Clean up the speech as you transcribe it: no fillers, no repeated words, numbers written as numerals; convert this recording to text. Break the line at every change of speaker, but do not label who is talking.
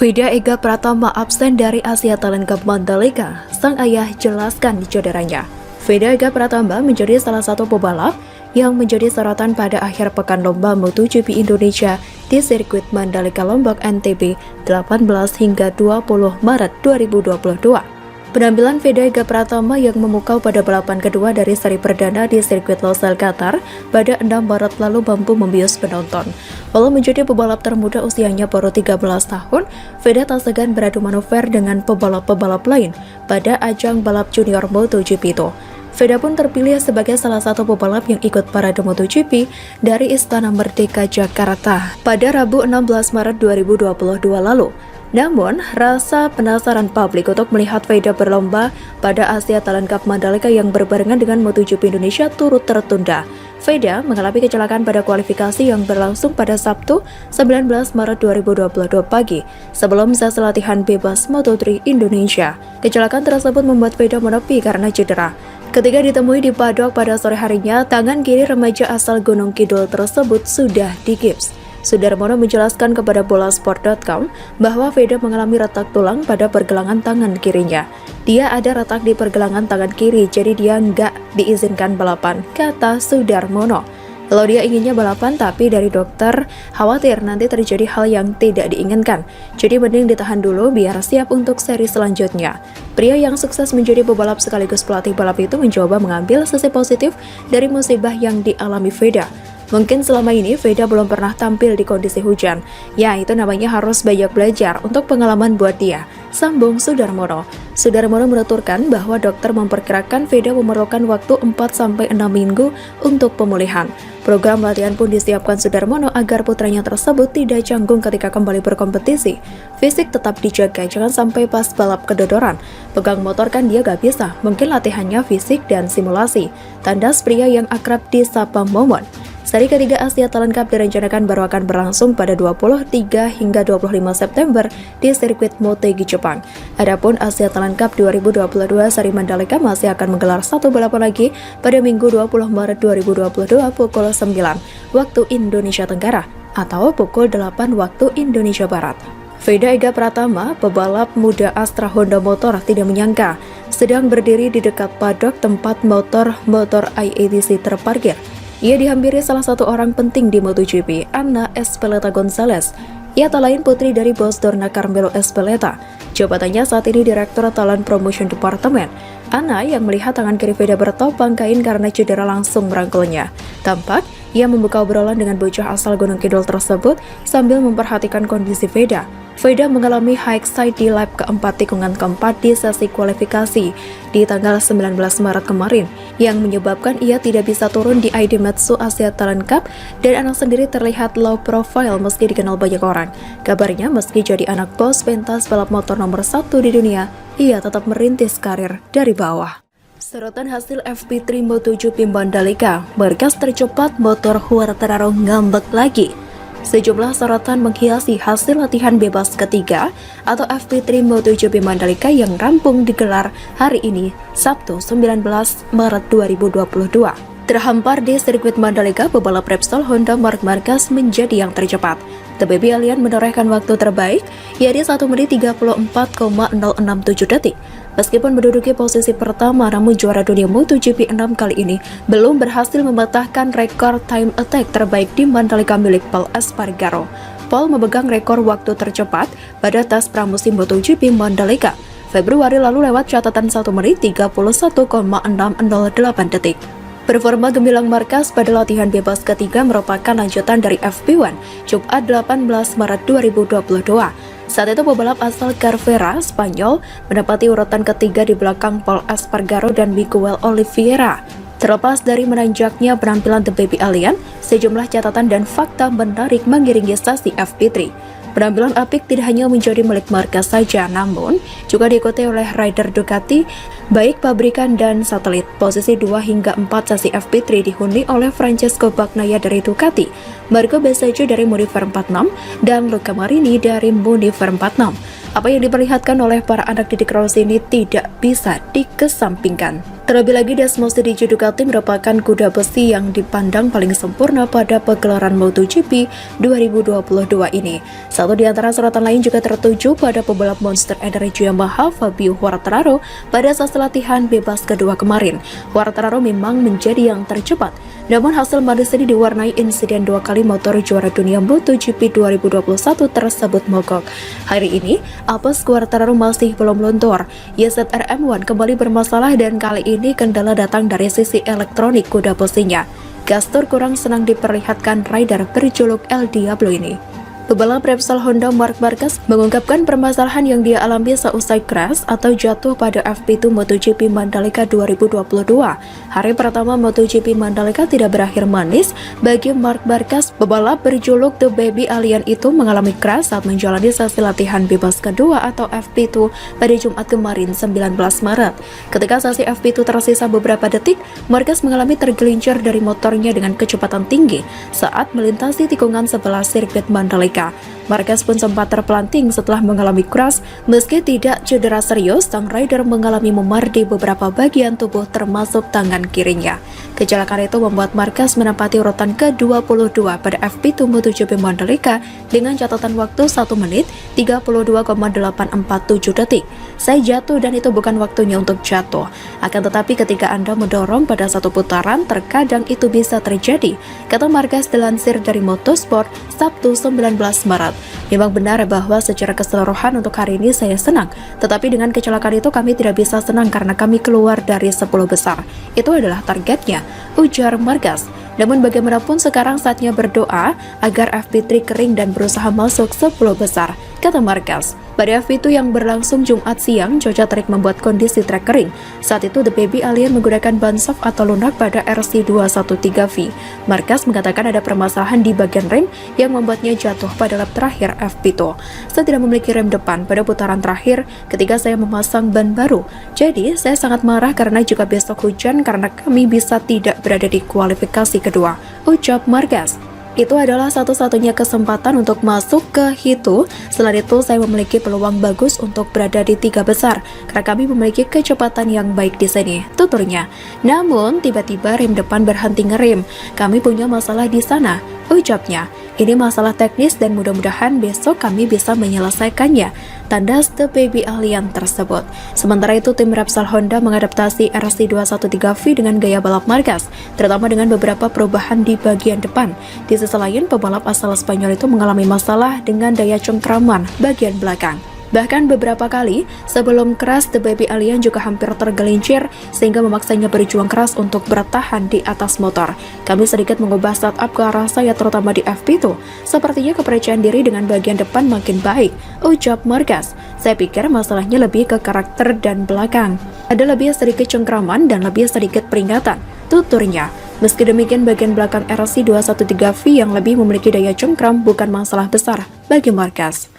Veda Ega Pratama absen dari Asia Talent Cup Mandalika, sang ayah jelaskan cederanya. Veda Ega Pratama menjadi salah satu pebalap yang menjadi sorotan pada akhir pekan lomba MotoGP Indonesia di sirkuit Mandalika Lombok NTB 18 hingga 20 Maret 2022. Penampilan Veda Ega Pratama yang memukau pada balapan kedua dari seri perdana di sirkuit Losail Qatar pada 6 Maret lalu mampu membius penonton. Walau menjadi pebalap termuda usianya baru 13 tahun, Veda tak segan beradu manuver dengan pebalap-pebalap lain pada ajang balap junior MotoGP itu. Veda pun terpilih sebagai salah satu pebalap yang ikut parade MotoGP dari Istana Merdeka Jakarta pada Rabu 16 Maret 2022 lalu. Namun, rasa penasaran publik untuk melihat Veda berlomba pada Asia Talent Cup Mandalika yang berbarengan dengan MotoGP Indonesia turut tertunda. Veda mengalami kecelakaan pada kualifikasi yang berlangsung pada Sabtu 19 Maret 2022 pagi sebelum sesi latihan bebas Moto3 Indonesia. Kecelakaan tersebut membuat Veda menepi karena cedera. Ketika ditemui di paddock pada sore harinya, tangan kiri remaja asal Gunung Kidul tersebut sudah digips. Sudarmono menjelaskan kepada bolasport.com bahwa Veda mengalami retak tulang pada pergelangan tangan kirinya. Dia ada retak di pergelangan tangan kiri, jadi dia nggak diizinkan balapan, kata Sudarmono. Kalau dia inginnya balapan, tapi dari dokter khawatir nanti terjadi hal yang tidak diinginkan. Jadi mending ditahan dulu biar siap untuk seri selanjutnya. Pria yang sukses menjadi pebalap sekaligus pelatih balap itu mencoba mengambil sisi positif dari musibah yang dialami Veda. Mungkin selama ini Veda belum pernah tampil di kondisi hujan. Ya, itu namanya harus banyak belajar untuk pengalaman buat dia, sambung Sudarmono. Sudarmono menuturkan bahwa dokter memperkirakan Veda memerlukan waktu 4-6 minggu untuk pemulihan. Program latihan pun disiapkan Sudarmono agar putranya tersebut tidak canggung ketika kembali berkompetisi. Fisik tetap dijaga, jangan sampai pas balap kedodoran. Pegang motor kan dia gak bisa, mungkin latihannya fisik dan simulasi. Tandas pria yang akrab disapa Momon. Seri ketiga Asia Talent Cup direncanakan baru akan berlangsung pada 23 hingga 25 September di sirkuit Motegi Jepang. Adapun Asia Talent Cup 2022 seri Mandalika masih akan menggelar satu balapan lagi pada Minggu 20 Maret 2022 pukul 9 waktu Indonesia Tenggara atau pukul 8 waktu Indonesia Barat. Veda Ega Pratama, pebalap muda Astra Honda Motor, tidak menyangka sedang berdiri di dekat paddock tempat motor IATC terparkir. Ia dihampiri salah satu orang penting di MotoGP, Ana Espeleta Gonzalez. Ia tak lain putri dari bos Dorna Carmelo Espeleta. Jabatannya saat ini Direktur Talent Promotion Department. Ana yang melihat tangan kiri Veda bertopang kain karena cedera langsung merangkulnya. Tampak ia membuka obrolan dengan bocah asal Gunung Kidul tersebut sambil memperhatikan kondisi Veda. Veda mengalami high side di lap keempat tikungan keempat di sesi kualifikasi di tanggal 19 Maret kemarin, yang menyebabkan ia tidak bisa turun di Idemitsu Asia Talent Cup dan anak sendiri terlihat low profile meski dikenal banyak orang. Kabarnya meski jadi anak bos pentas balap motor nomor 1 di dunia, ia tetap merintis karir dari bawah. Sorotan hasil FP3 MotoGP Mandalika, markas tercepat motor Quartararo ngambek lagi. Sejumlah sorotan menghiasi hasil latihan bebas ketiga atau FP3 MotoGP Mandalika yang rampung digelar hari ini, Sabtu 19 Maret 2022. Terhampar di sirkuit Mandalika, pebalap Repsol Honda Marc Marquez menjadi yang tercepat. The Baby Alien menorehkan waktu terbaik, yaitu 1 menit 34,067 detik. Meskipun menduduki posisi pertama, namun juara dunia MotoGP 6 kali ini belum berhasil mematahkan rekor time attack terbaik di Mandalika milik Pol Espargaro. Pol memegang rekor waktu tercepat pada tes pramusim MotoGP Mandalika Februari lalu lewat catatan 1 menit 31,608 detik. Performa gemilang Marquez pada latihan bebas ketiga merupakan lanjutan dari FP1 Jumat 18 Maret 2022. Saat itu pebalap asal Cervera, Spanyol, menempati urutan ketiga di belakang Pol Espargaro dan Miguel Oliveira. Terlepas dari menanjaknya penampilan The Baby Alien, sejumlah catatan dan fakta menarik mengiringi sesi FP3. Penampilan apik tidak hanya menjadi milik Marquez saja, namun juga diikuti oleh rider Ducati, baik pabrikan dan satelit. Posisi 2 hingga 4 sesi FP3 dihuni oleh Francesco Bagnaia dari Ducati, Marco Bezzecchi dari Modifier 46, dan Luca Marini dari Modifier 46. Apa yang diperlihatkan oleh para anak didik Rossi ini tidak bisa dikesampingkan. Terlebih lagi Desmos Digi Ducati merupakan kuda besi yang dipandang paling sempurna pada pegelaran MotoGP 2022 ini. Satu di antara sorotan lain juga tertuju pada pebalap Monster Energy Yamaha Fabio Quartararo pada sesi latihan bebas kedua kemarin. Quartararo memang menjadi yang tercepat, namun hasil manis ini diwarnai insiden 2 kali motor juara dunia MotoGP 2021 tersebut mogok. Hari ini, apes Quartararo masih belum luntur. YZR-M1 kembali bermasalah dan kali ini kendala datang dari sisi elektronik kuda besinya. Gastur kurang senang diperlihatkan rider berjuluk El Diablo ini. Pebalap Repsol Honda Marc Marquez mengungkapkan permasalahan yang dia alami seusai crash atau jatuh pada FP2 MotoGP Mandalika 2022. Hari pertama MotoGP Mandalika tidak berakhir manis bagi Marc Marquez. Pebalap berjuluk The Baby Alien itu mengalami crash saat menjalani sesi latihan bebas kedua atau FP2 pada Jumat kemarin 19 Maret. Ketika sesi FP2 tersisa beberapa detik, Marquez mengalami tergelincir dari motornya dengan kecepatan tinggi saat melintasi tikungan sebelah sirkuit Mandalika. Marquez pun sempat terpelanting setelah mengalami crash. Meski tidak cedera serius, sang rider mengalami memar di beberapa bagian tubuh termasuk tangan kirinya. Kecelakaan itu membuat Marquez menempati urutan ke-22 pada FP2 MotoGP Mandalika dengan catatan waktu 1 menit 32,847 detik. Saya jatuh dan itu bukan waktunya untuk jatuh. Akan tetapi ketika Anda mendorong pada satu putaran, terkadang itu bisa terjadi, kata Marquez dilansir dari Motorsport Sabtu 19 Maret. Memang benar bahwa secara keseluruhan untuk hari ini saya senang, tetapi dengan kecelakaan itu kami tidak bisa senang karena kami keluar dari 10 besar. Itu adalah targetnya, ujar Marquez. Namun bagaimanapun sekarang saatnya berdoa agar FP3 kering dan berusaha masuk 10 besar, kata Marquez. Pada FP2 yang berlangsung Jumat siang, cuaca terik membuat kondisi trek kering. Saat itu The Baby Alien menggunakan ban soft atau lunak pada RC213V. Marquez mengatakan ada permasalahan di bagian rem yang membuatnya jatuh pada lap terakhir FP2. Saya tidak memiliki rem depan pada putaran terakhir ketika saya memasang ban baru. Jadi saya sangat marah karena juga besok hujan karena kami bisa tidak berada di kualifikasi kedua, ucap Marquez. Itu adalah satu-satunya kesempatan untuk masuk ke Hito. Selain itu, saya memiliki peluang bagus untuk berada di 3 besar karena kami memiliki kecepatan yang baik di sini, tuturnya. Namun, tiba-tiba rem depan berhenti ngerem. Kami punya masalah di sana, ucapnya. Ini masalah teknis dan mudah-mudahan besok kami bisa menyelesaikannya, tandas The Baby Alien tersebut. Sementara itu, tim Repsol Honda mengadaptasi RC213V dengan gaya balap Marquez, terutama dengan beberapa perubahan di bagian depan. Di sisi lain, pebalap asal Spanyol itu mengalami masalah dengan daya cengkraman bagian belakang. Bahkan beberapa kali sebelum crash, The Baby Alien juga hampir tergelincir sehingga memaksanya berjuang keras untuk bertahan di atas motor. Kami sedikit mengubah setup ke arah saya terutama di FP2. Sepertinya kepercayaan diri dengan bagian depan makin baik, ucap Marquez. Saya pikir masalahnya lebih ke karakter dan belakang. Ada lebih sedikit cengkraman dan lebih sedikit peringatan, tuturnya. Meski demikian, bagian belakang RC213V yang lebih memiliki daya cengkram bukan masalah besar bagi Marquez.